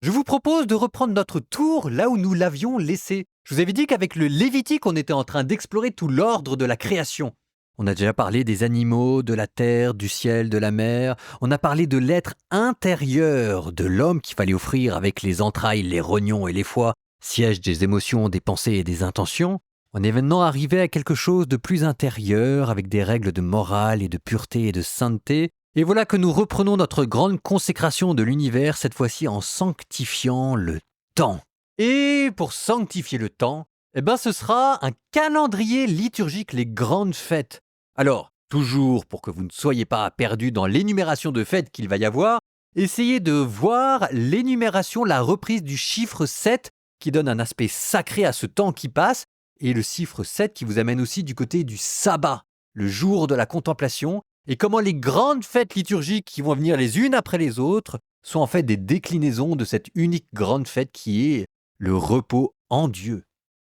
Je vous propose de reprendre notre tour là où nous l'avions laissé. Je vous avais dit qu'avec le Lévitique, on était en train d'explorer tout l'ordre de la création. On a déjà parlé des animaux, de la terre, du ciel, de la mer. On a parlé de l'être intérieur de l'homme qu'il fallait offrir avec les entrailles, les rognons et les foies, siège des émotions, des pensées et des intentions. On est maintenant arrivé à quelque chose de plus intérieur, avec des règles de morale et de pureté et de sainteté. Et voilà que nous reprenons notre grande consécration de l'univers, cette fois-ci en sanctifiant le temps. Et pour sanctifier le temps, ce sera un calendrier liturgique, les grandes fêtes. Alors, toujours pour que vous ne soyez pas perdus dans l'énumération de fêtes qu'il va y avoir, essayez de voir l'énumération, la reprise du chiffre 7 qui donne un aspect sacré à ce temps qui passe, et le chiffre 7 qui vous amène aussi du côté du sabbat, le jour de la contemplation, et comment les grandes fêtes liturgiques qui vont venir les unes après les autres sont en fait des déclinaisons de cette unique grande fête qui est le repos en Dieu.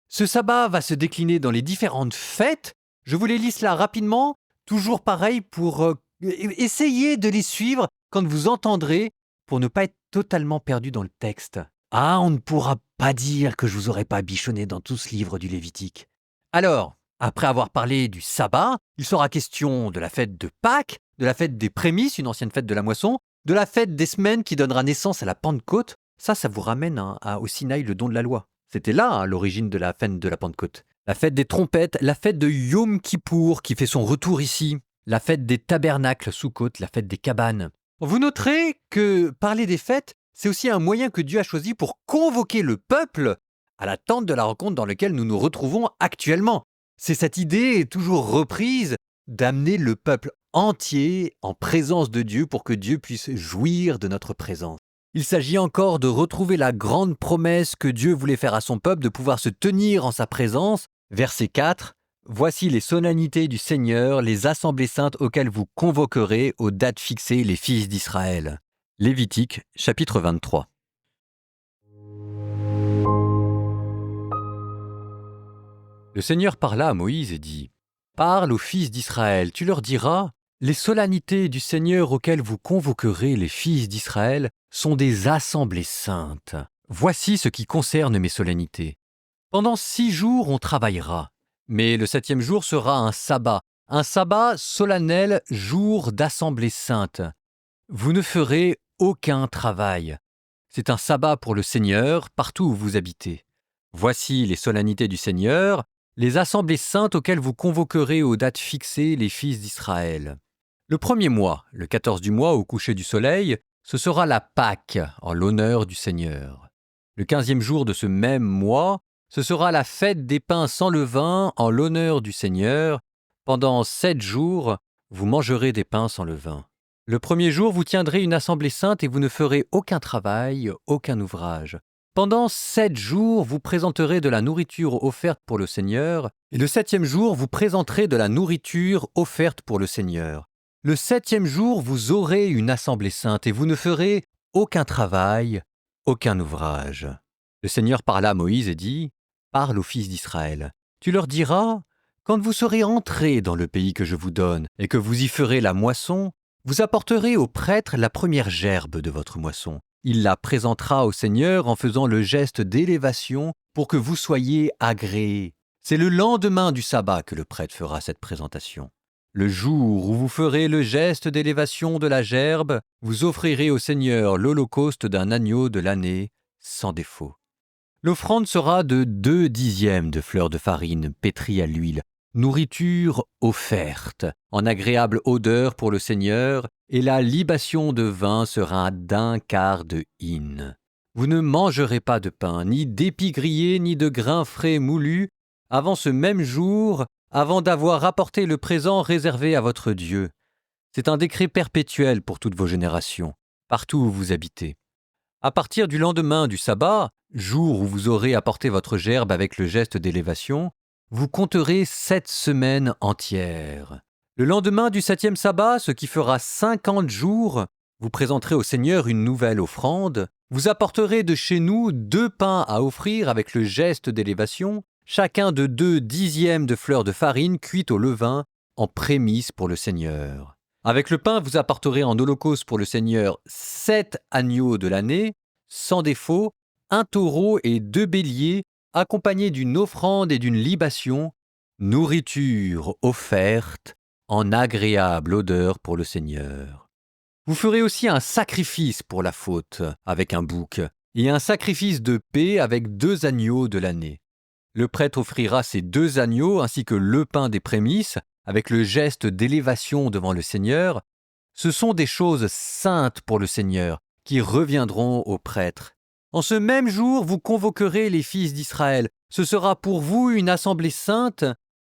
Ce sabbat va se décliner dans les différentes fêtes. Je vous les liste là rapidement, toujours pareil pour essayer de les suivre quand vous entendrez pour ne pas être totalement perdu dans le texte. Ah, on ne pourra pas dire que je vous aurais pas bichonné dans tout ce livre du Lévitique. Alors, après avoir parlé du sabbat, il sera question de la fête de Pâques, de la fête des prémices, une ancienne fête de la moisson, de la fête des semaines qui donnera naissance à la Pentecôte. Ça vous ramène au Sinaï, le don de la loi. C'était là l'origine de la fête de la Pentecôte. La fête des trompettes, la fête de Yom Kippour qui fait son retour ici, la fête des tabernacles, Soukhot, la fête des cabanes. Vous noterez que parler des fêtes, c'est aussi un moyen que Dieu a choisi pour convoquer le peuple à la tente de la rencontre dans laquelle nous nous retrouvons actuellement. C'est cette idée toujours reprise d'amener le peuple entier en présence de Dieu pour que Dieu puisse jouir de notre présence. Il s'agit encore de retrouver la grande promesse que Dieu voulait faire à son peuple de pouvoir se tenir en sa présence. Verset 4. Voici les solennités du Seigneur, les assemblées saintes auxquelles vous convoquerez aux dates fixées les fils d'Israël. Lévitique, chapitre 23. Le Seigneur parla à Moïse et dit : Parle aux fils d'Israël, tu leur diras : les solennités du Seigneur auxquelles vous convoquerez les fils d'Israël sont des assemblées saintes. Voici ce qui concerne mes solennités. Pendant 6 jours on travaillera, mais le 7e jour sera un sabbat solennel, jour d'assemblée sainte. Vous ne ferez aucun travail. C'est un sabbat pour le Seigneur partout où vous habitez. Voici les solennités du Seigneur, les assemblées saintes auxquelles vous convoquerez aux dates fixées les fils d'Israël. Le 1er mois, le 14 du mois au coucher du soleil, ce sera la Pâque en l'honneur du Seigneur. Le 15e jour de ce même mois, ce sera la fête des pains sans levain en l'honneur du Seigneur. Pendant 7 jours, vous mangerez des pains sans levain. Le 1er jour, vous tiendrez une assemblée sainte et vous ne ferez aucun travail, aucun ouvrage. Pendant 7 jours, vous présenterez de la nourriture offerte pour le Seigneur, et le 7e jour, vous présenterez de la nourriture offerte pour le Seigneur. Le 7e jour, vous aurez une assemblée sainte, et vous ne ferez aucun travail, aucun ouvrage. Le Seigneur parla à Moïse et dit : Parle aux fils d'Israël. Tu leur diras : Quand vous serez entrés dans le pays que je vous donne, et que vous y ferez la moisson, vous apporterez au prêtre la première gerbe de votre moisson. Il la présentera au Seigneur en faisant le geste d'élévation pour que vous soyez agréés. C'est le lendemain du sabbat que le prêtre fera cette présentation. Le jour où vous ferez le geste d'élévation de la gerbe, vous offrirez au Seigneur l'holocauste d'un agneau de l'année, sans défaut. L'offrande sera de 2/10 de fleurs de farine pétrie à l'huile, nourriture offerte, en agréable odeur pour le Seigneur, et la libation de vin sera d'1/4 de hin. Vous ne mangerez pas de pain, ni d'épis grillés, ni de grains frais moulus, avant ce même jour, avant d'avoir apporté le présent réservé à votre Dieu. C'est un décret perpétuel pour toutes vos générations, partout où vous habitez. À partir du lendemain du sabbat, jour où vous aurez apporté votre gerbe avec le geste d'élévation, vous compterez 7 semaines entières. Le lendemain du 7e sabbat, ce qui fera 50 jours, vous présenterez au Seigneur une nouvelle offrande. Vous apporterez de chez nous 2 pains à offrir avec le geste d'élévation, chacun de 2/10 de fleurs de farine cuites au levain, en prémisse pour le Seigneur. Avec le pain, vous apporterez en holocauste pour le Seigneur 7 agneaux de l'année, sans défaut, un taureau et 2 béliers, accompagnés d'une offrande et d'une libation, nourriture offerte en agréable odeur pour le Seigneur. Vous ferez aussi un sacrifice pour la faute avec un bouc et un sacrifice de paix avec 2 agneaux de l'année. Le prêtre offrira ces 2 agneaux ainsi que le pain des prémices avec le geste d'élévation devant le Seigneur. Ce sont des choses saintes pour le Seigneur qui reviendront au prêtre. En ce même jour, vous convoquerez les fils d'Israël. Ce sera pour vous une assemblée sainte.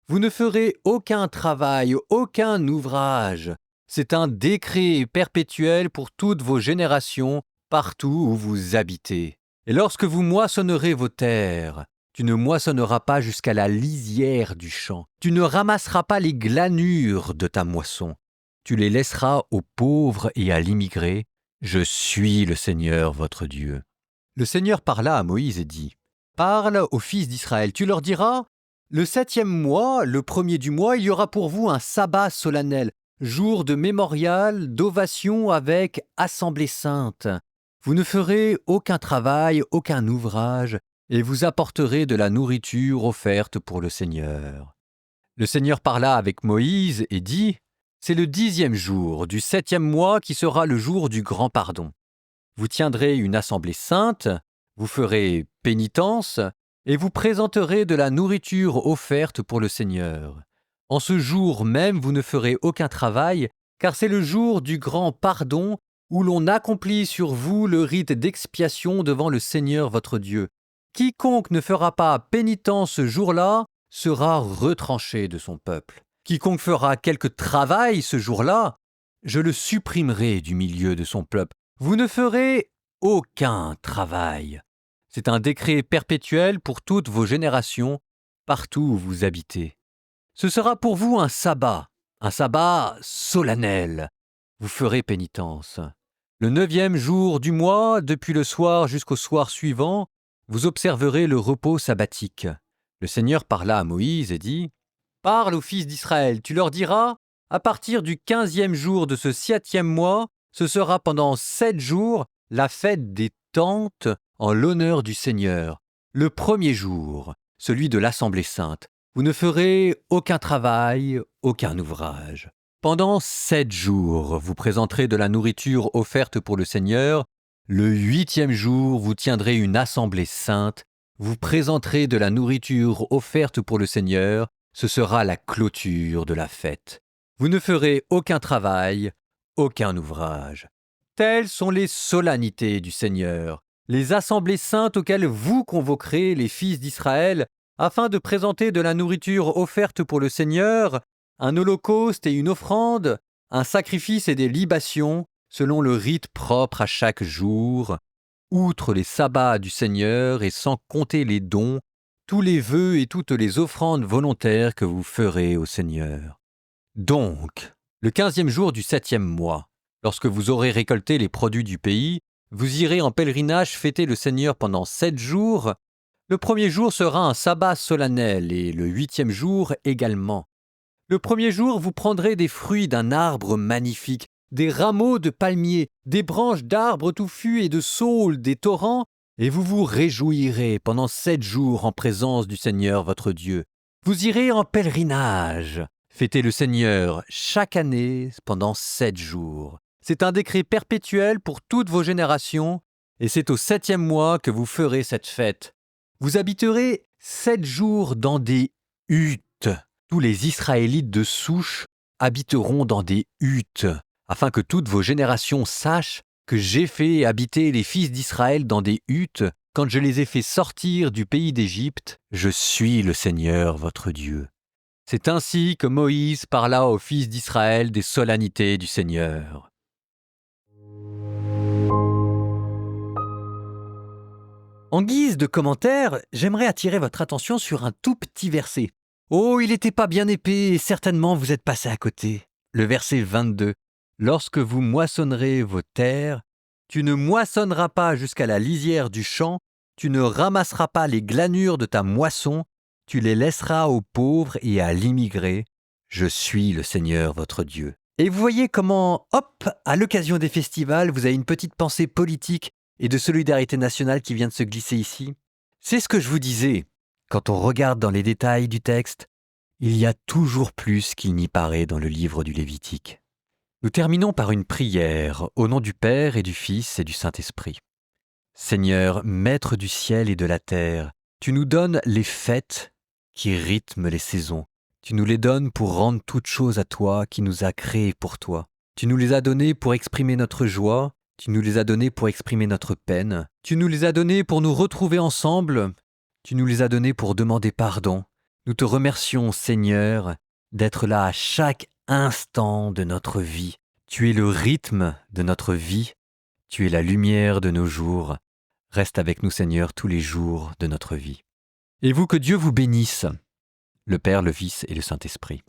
Vous ne ferez aucun travail, aucun ouvrage. C'est un décret perpétuel pour toutes vos générations, partout où vous habitez. Et lorsque vous moissonnerez vos terres, tu ne moissonneras pas jusqu'à la lisière du champ. Tu ne ramasseras pas les glanures de ta moisson. Tu les laisseras aux pauvres et à l'immigré. Je suis le Seigneur votre Dieu. Le Seigneur parla à Moïse et dit, « Parle aux fils d'Israël, tu leur diras, le 7e mois, le 1er du mois, il y aura pour vous un sabbat solennel, jour de mémorial, d'ovation avec assemblée sainte. Vous ne ferez aucun travail, aucun ouvrage, et vous apporterez de la nourriture offerte pour le Seigneur. » Le Seigneur parla avec Moïse et dit, « C'est le 10e jour du 7e mois qui sera le jour du grand pardon. Vous tiendrez une assemblée sainte, vous ferez pénitence, et vous présenterez de la nourriture offerte pour le Seigneur. En ce jour même, vous ne ferez aucun travail, car c'est le jour du grand pardon, où l'on accomplit sur vous le rite d'expiation devant le Seigneur votre Dieu. Quiconque ne fera pas pénitence ce jour-là sera retranché de son peuple. Quiconque fera quelque travail ce jour-là, je le supprimerai du milieu de son peuple. Vous ne ferez aucun travail. C'est un décret perpétuel pour toutes vos générations, partout où vous habitez. Ce sera pour vous un sabbat solennel. Vous ferez pénitence. Le 9e jour du mois, depuis le soir jusqu'au soir suivant, vous observerez le repos sabbatique. Le Seigneur parla à Moïse et dit, « Parle aux fils d'Israël, tu leur diras, à partir du 15e jour de ce 7e mois, ce sera pendant 7 jours la fête des tentes en l'honneur du Seigneur. Le 1er jour, celui de l'Assemblée sainte. Vous ne ferez aucun travail, aucun ouvrage. Pendant 7 jours, vous présenterez de la nourriture offerte pour le Seigneur. Le 8e jour, vous tiendrez une assemblée sainte. Vous présenterez de la nourriture offerte pour le Seigneur. Ce sera la clôture de la fête. Vous ne ferez aucun travail, aucun ouvrage. Telles sont les solennités du Seigneur, les assemblées saintes auxquelles vous convoquerez les fils d'Israël, afin de présenter de la nourriture offerte pour le Seigneur, un holocauste et une offrande, un sacrifice et des libations, selon le rite propre à chaque jour, outre les sabbats du Seigneur et sans compter les dons, tous les vœux et toutes les offrandes volontaires que vous ferez au Seigneur. Donc, le 15e jour du 7e mois, lorsque vous aurez récolté les produits du pays, vous irez en pèlerinage fêter le Seigneur pendant 7 jours. Le 1er jour sera un sabbat solennel et le 8e jour également. Le 1er jour, vous prendrez des fruits d'un arbre magnifique, des rameaux de palmiers, des branches d'arbres touffus et de saules des torrents, et vous vous réjouirez pendant 7 jours en présence du Seigneur votre Dieu. Vous irez en pèlerinage, fêter le Seigneur chaque année pendant 7 jours. C'est un décret perpétuel pour toutes vos générations, et c'est au 7e mois que vous ferez cette fête. Vous habiterez 7 jours dans des huttes. Tous les Israélites de souche habiteront dans des huttes, afin que toutes vos générations sachent que j'ai fait habiter les fils d'Israël dans des huttes quand je les ai fait sortir du pays d'Égypte. Je suis le Seigneur votre Dieu. C'est ainsi que Moïse parla aux fils d'Israël des solennités du Seigneur. En guise de commentaire, j'aimerais attirer votre attention sur un tout petit verset. Oh, il n'était pas bien épais et certainement vous êtes passé à côté. Le verset 22. « Lorsque vous moissonnerez vos terres, tu ne moissonneras pas jusqu'à la lisière du champ, tu ne ramasseras pas les glanures de ta moisson, tu les laisseras aux pauvres et à l'immigré. Je suis le Seigneur votre Dieu. » Et vous voyez comment, hop, à l'occasion des festivals, vous avez une petite pensée politique et de solidarité nationale qui vient de se glisser ici. C'est ce que je vous disais. Quand on regarde dans les détails du texte, il y a toujours plus qu'il n'y paraît dans le livre du Lévitique. Nous terminons par une prière au nom du Père et du Fils et du Saint-Esprit. Seigneur, Maître du ciel et de la terre, tu nous donnes les fêtes qui rythment les saisons. Tu nous les donnes pour rendre toutes choses à toi qui nous a créés pour toi. Tu nous les as données pour exprimer notre joie, tu nous les as données pour exprimer notre peine, tu nous les as données pour nous retrouver ensemble, tu nous les as données pour demander pardon. Nous te remercions, Seigneur, d'être là à chaque instant de notre vie. Tu es le rythme de notre vie, tu es la lumière de nos jours. Reste avec nous, Seigneur, tous les jours de notre vie. Et vous, que Dieu vous bénisse, le Père, le Fils et le Saint-Esprit.